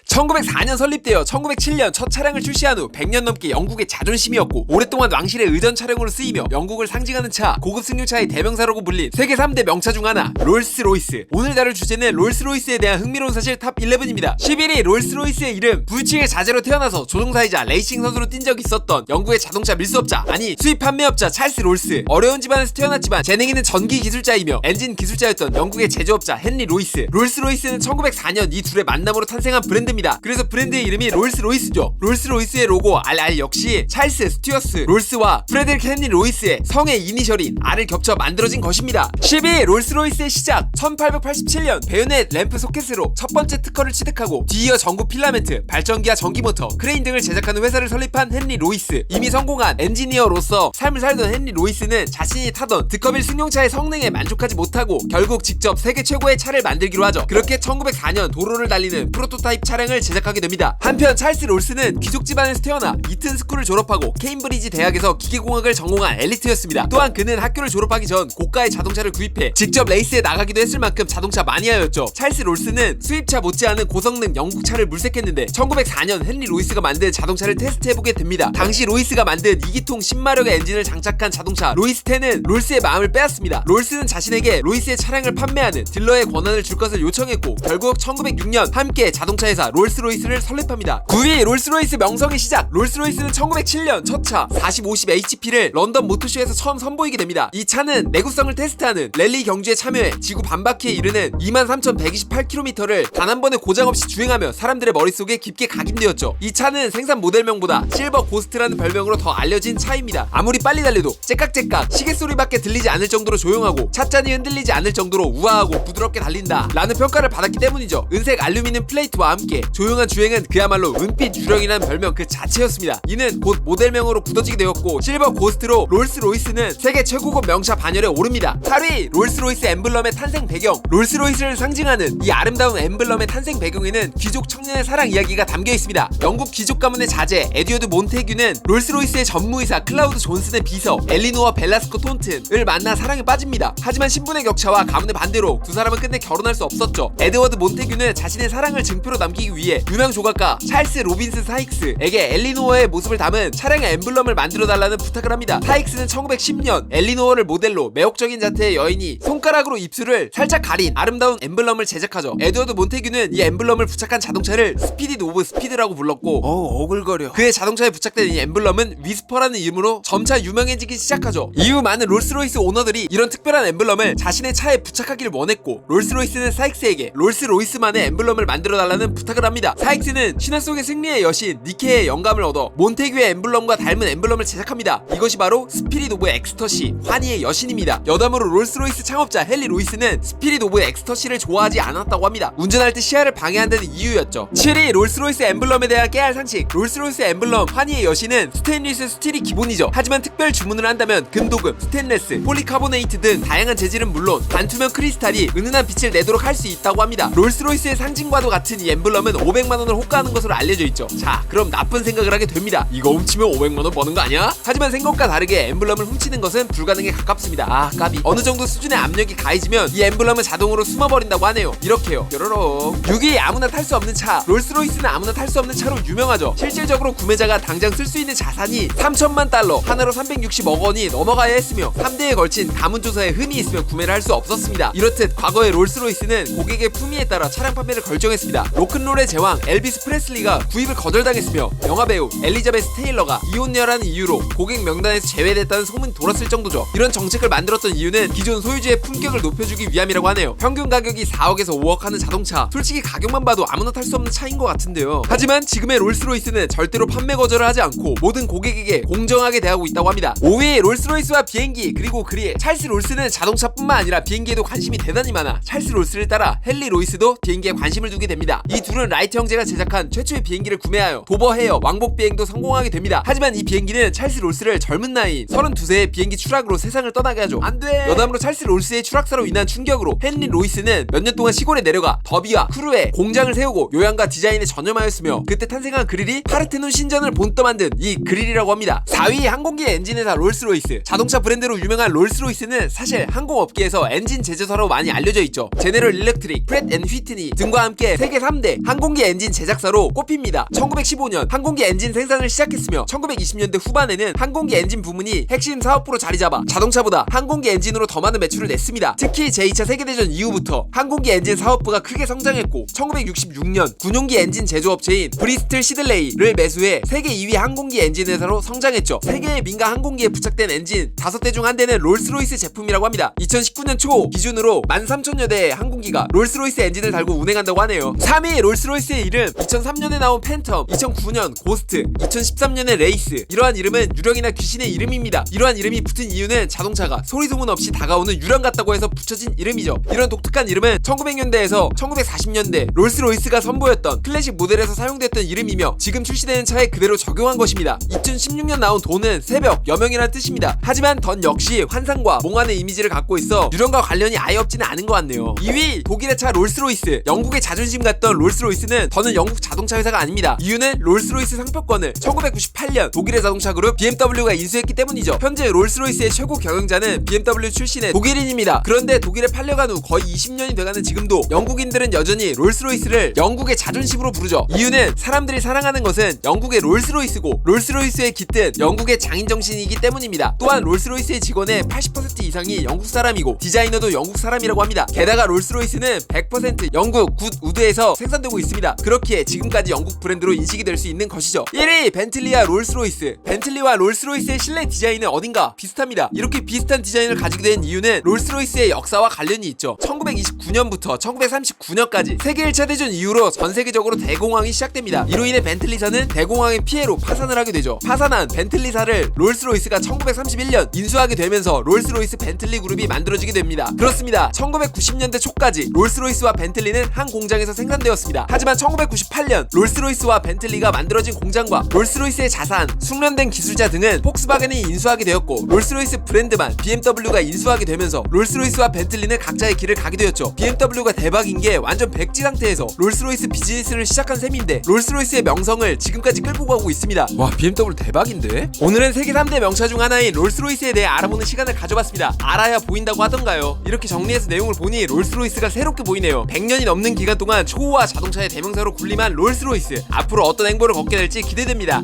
1904년 설립되어 1907년 첫 차량을 출시한 후 100년 넘게 영국의 자존심이었고 오랫동안 왕실의 의전 차량으로 쓰이며 영국을 상징하는 차, 고급 승용차의 대명사라고 불린 세계 3대 명차 중 하나 롤스로이스. 오늘 다룰 주제는 롤스로이스에 대한 흥미로운 사실 탑 11입니다. 11위 롤스로이스의 이름. 부유층의 자제로 태어나서 조종사이자 레이싱 선수로 뛴 적이 있었던 영국의 자동차 밀수업자, 아니 수입 판매업자 찰스 롤스. 어려운 집안에서 태어났지만 재능있는 전기 기술자이며 엔진 기술자였던 영국의 제조업자 헨리 로이스. 롤스로이스는 1904년 이 둘의 만남으로 탄생한 브랜드입니다. 그래서 브랜드의 이름이 롤스로이스죠. 롤스로이스의 로고 RR 역시 찰스 스튜어트 롤스와 프레드릭 헨리 로이스의 성의 이니셜인 R을 겹쳐 만들어진 것입니다. 12. 롤스로이스의 시작. 1887년 베요넷 램프 소켓으로 첫 번째 특허를 취득하고 뒤이어 전구 필라멘트, 발전기와 전기모터, 크레인 등을 제작하는 회사를 설립한 헨리 로이스. 이미 성공한 엔지니어로서 삶을 살던 헨리 로이스는 자신이 타던 드커빌 승용차의 성능에 만족하지 못하고 결국 직접 세계 최고의 차를 만들기로 하죠. 그렇게 1904년 도로를 달리는 프로토타입 차량을 제작하게 됩니다. 한편 찰스 롤스는 귀족 집안에서 태어나 이튼 스쿨을 졸업하고 케임브리지 대학에서 기계공학을 전공한 엘리트였습니다. 또한 그는 학교를 졸업하기 전 고가의 자동차를 구입해 직접 레이스에 나가기도 했을 만큼 자동차 마니아였죠. 찰스 롤스는 수입차 못지않은 고성능 영국차를 물색했는데 1904년 헨리 로이스가 만든 자동차를 테스트해보게 됩니다. 당시 로이스가 만든 2기통 10마력의 엔진을 장착한 자동차 로이스 10은 롤스의 마음을 빼앗습니다. 롤스는 자신에게 로이스의 차량을 판매하는 딜러의 권한을 줄 것을 요청했고 결국 1906년 함께 자동차 회사 롤스로이스를 설립합니다. 9위 롤스로이스 명성의 시작. 롤스로이스는 1907년 첫 차 4050HP를 런던 모터쇼에서 처음 선보이게 됩니다. 이 차는 내구성을 테스트하는 랠리 경주에 참여해 지구 반바퀴에 이르는 23,128km를 단 한 번의 고장 없이 주행하며 사람들의 머릿속에 깊게 각인되었죠. 이 차는 생산 모델명보다 실버 고스트라는 별명으로 더 알려진 차입니다. 아무리 빨리 달려도 째깍째깍 시계 소리밖에 들리지 않을 정도로 조용하고 찻잔이 흔들리지 않을 정도로 우아하고 부드럽게 달린다 라는 평가를 받았기 때문이죠. 은색 알루미늄 플레이트와 함께 조용한 주행은 그야말로 은빛 유령이라는 별명 그 자체였습니다. 이는 곧 모델명으로 굳어지게 되었고 실버 고스트로 롤스로이스는 세계 최고급 명차 반열에 오릅니다. 8위 롤스로이스 엠블럼의 탄생 배경. 롤스로이스를 상징하는 이 아름다운 엠블럼의 탄생 배경에는 귀족 청년의 사랑 이야기가 담겨 있습니다. 영국 귀족 가문의 자제 에드워드 몬테규는 롤스로이스의 전무이사 클라우드 존슨의 비서 엘리노어 벨라스코 톤튼을 만나 사랑에 빠집니다. 하지만 신분의 격차와 가문의 반대로 두 사람은 끝내 결혼할 수 없었죠. 에드워드 몬테규는 자신의 사랑을 증표로 남기기 위해 유명 조각가 찰스 로빈스 사익스에게 엘리노어의 모습을 담은 차량의 엠블럼을 만들어달라는 부탁을 합니다. 사익스는 1910년 엘리노어를 모델로 매혹적인 자태의 여인이 손가락으로 입술을 살짝 가린 아름다운 엠블럼을 제작하죠. 에드워드 몬테규는 이 엠블럼을 부착한 자동차를 스피디 오브 스피드라고 불렀고 오글거려. 그의 자동차에 부착된 이 엠블럼은 위스퍼라는 이름으로 점차 유명해지기 시작하죠. 이후 많은 롤스로이스 오너들이 이런 특별한 엠블럼을 자신의 차에 부착하기를 원했고 롤스로이스는 사익스에게 롤스로이스만의 엠블럼을 만들어달라는 부탁을 합니다. 사익스는 신화 속의 승리의 여신 니케의 영감을 얻어 몬테규의 엠블럼과 닮은 엠블럼을 제작합니다. 이것이 바로 스피릿 오브 엑스터시, 환희의 여신입니다. 여담으로 롤스로이스 창업자 헨리 로이스는 스피릿 오브 엑스터시를 좋아하지 않았다고 합니다. 운전할 때 시야를 방해한다는 이유였죠. 7위 롤스로이스 엠블럼에 대한 깨알 상식. 롤스로이스 엠블럼 환희의 여신은 스테인리스 스틸이 기본이죠. 하지만 특별 주문을 한다면 금도금, 스테인레스, 폴리카보네이트 등 다양한 재질은 물론 반투명 크리스탈이 은은한 빛을 내도록 할 수 있다고 합니다. 롤스로이스의 상징과도 같은 이 엠블럼은 500만원을 호가하는 것으로 알려져 있죠. 자, 그럼 나쁜 생각을 하게 됩니다. 이거 훔치면 500만원 버는 거 아니야? 하지만 생각과 다르게 엠블럼을 훔치는 것은 불가능에 가깝습니다. 아, 까비. 어느 정도 수준의 압력이 가해지면 이 엠블럼은 자동으로 숨어버린다고 하네요. 이렇게요. 뾰로롱. 6위 아무나 탈 수 없는 차. 롤스로이스는 아무나 탈 수 없는 차로 유명하죠. 실질적으로 구매자가 당장 쓸 수 있는 자산이 3천만 달러, 하나로 360억 원이 넘어가야 했으며 3대에 걸친 가문조사에 흠이 있으면 구매를 할 수 없었습니다. 이렇듯 과거의 롤스로이스는 고객의 품위에 따라 차량 판매를 결정했습니다. 로큰롤의 제왕 엘비스 프레슬리가 구입을 거절당했으며 영화배우 엘리자베스 테일러가 이혼녀라는 이유로 고객 명단에서 제외됐다는 소문이 돌았을 정도죠. 이런 정책을 만들었던 이유는 기존 소유주의 품격을 높여주기 위함이라고 하네요. 평균 가격이 4억에서 5억 하는 자동차, 솔직히 가격만 봐도 아무나 탈 수 없는 차인 것 같은데요. 하지만 지금의 롤스로이스는 절대로 판매 거절을 하지 않고 모든 고객에게 공정하게 대하고 있다고 합니다. 5위 롤스로이스와 비행기 그리고 그릴. 찰스 롤스는 자동차뿐만 아니라 비행기에도 관심이 대단히 많아 찰스 롤스를 따라 헨리 로이스도 비행기에 관심을 두게 됩니다. 이 둘은 라이트 형제가 제작한 최초의 비행기를 구매하여 도버 헤어 왕복 비행도 성공하게 됩니다. 하지만 이 비행기는 찰스 롤스를 젊은 나이 32세의 비행기 추락으로 세상을 떠나게 하죠. 안돼. 여담으로 찰스 롤스의 추락사로 인한 충격으로 헨리 로이스는 몇 년 동안 시골에 내려가 더비와 크루에 공장을 세우고 요양과 디자인에 전념하였으며 그때 탄생한 그릴이 파르테논 신전을 본떠 만든 이 그릴이라고 합니다. 4위 항공기 엔진 회사 롤스로이스. 자동차 브랜드로 유명한 롤스로이스는 사실 항공업계에서 엔진 제조사로 많이 알려져 있죠. 제네럴 일렉트릭, 프렛 앤 휘트니 등과 함께 세계 3대 항공기 엔진 제작사로 꼽힙니다. 1915년 항공기 엔진 생산을 시작했으며 1920년대 후반에는 항공기 엔진 부문이 핵심 사업부로 자리잡아 자동차보다 항공기 엔진으로 더 많은 매출을 냈습니다. 특히 제2차 세계대전 이후부터 항공기 엔진 사업부가 크게 성장했고 1966년 군용기 엔진 제조업체인 브리스틀 시들레이를 매수해 세계 2위 항공기 엔진 회사로 성장했죠. 세계의 민간 항공기에 부착된 엔진 5대 중 한 대는 롤스로이스 제품이라고 합니다. 2019년 초 기준으로 13,000여 대의 항공기가 롤스로이스 엔진을 달고 운행한다고 하네요. 3위 롤스로이스의 이름 2003년에 나온 팬텀, 2009년 고스트, 2013년에 레이스. 이러한 이름은 유령이나 귀신의 이름입니다. 이러한 이름이 붙은 이유는 자동차가 소리 소문 없이 다가오는 유령 같다고 해서 붙여진 이름이죠. 이런 독특한 이름은 1900년대에서 1940년대 롤스로이스가 선보였던 클래식 모델에서 사용됐던 이름이며 지금 출시되는 차에 그대로 적용한 것입니다. 2016년 나온 도는 새벽, 여명이라는 뜻입니다. 하지만 던 역시 환상과 몽환의 이미지를 갖고 있어 유령과 관련이 아예 없지는 않은 것 같네요. 2위 독일의 차 롤스로이스. 영국의 자존심 같던 롤스로이스는 더는 영국 자동차 회사가 아닙니다. 이유는 롤스로이스 상표권을 1998년 독일의 자동차 그룹 BMW가 인수했기 때문이죠. 현재 롤스로이스의 최고 경영자는 BMW 출신의 독일인입니다. 그런데 독일에 팔려간 후 거의 20년이 돼가는 지금도 영국인들은 여전히 롤스로이스를 영국의 자존심으로 부르죠. 이유는 사람들이 사랑하는 것은 영국의 롤스로이스고 롤스로이스에 깃든 영국의 장인정신이기 때문입니다. 또한 롤스로이스의 직원의 80% 이상이 영국 사람이고 디자이너도 영국 사람이라고 합니다. 게다가 롤스로이스는 100% 영국 굿 우드에서 생산되고 있습니다. 그렇기에 지금까지 영국 브랜드로 인식이 될 수 있는 것이죠. 1위 벤틀리와 롤스로이스. 벤틀리와 롤스로이스의 실내 디자인은 어딘가 비슷합니다. 이렇게 비슷한 디자인을 가지게 된 이유는 롤스로이스의 역사와 관련이 있죠. 1929년부터 1939년까지 세계 1차 대전 이후로 전 세계적으로 대공황이 시작됩니다. 이로 인해 벤틀리사는 대공황의 피해로 파산을 하게 되죠. 파산한 벤틀리사를 롤스로이스가 1931년 인수하게 되면서 롤스로이스 벤틀리 그룹이 만들어지게 됩니다. 그렇습니다. 1990년대 초까지 롤스로이스와 벤틀리는 한 공장에서 생산되었습니다. 하지만 1998년 롤스로이스와 벤틀리가 만들어진 공장과 롤스로이스의 자산, 숙련된 기술자 등은 폭스바겐이 인수하게 되었고 롤스로이스 브랜드만 BMW가 인수하게 되면서 롤스로이스와 벤틀리는 각자의 길을 가게 되었죠. BMW가 대박인 게 완전 백지 상태에서 롤스로이스 비즈니스를 시작한 셈인데 롤스로이스의 명성을 지금까지 끌고 가고 있습니다. 와, BMW 대박인데? 오늘은 세계 3대 명차 중 하나인 롤스로이스에 대해 알아보는 시간을 가져봤습니다. 알아야 보인다고 하던가요? 이렇게 정리해서 내용을 보니 롤스로이스가 새롭게 보이네요. 100년이 넘는 기간 동안 초호화 자동차의 대명사로 군림한 롤스로이스. 앞으로 어떤 행보를 걷게 될지 기대됩니다.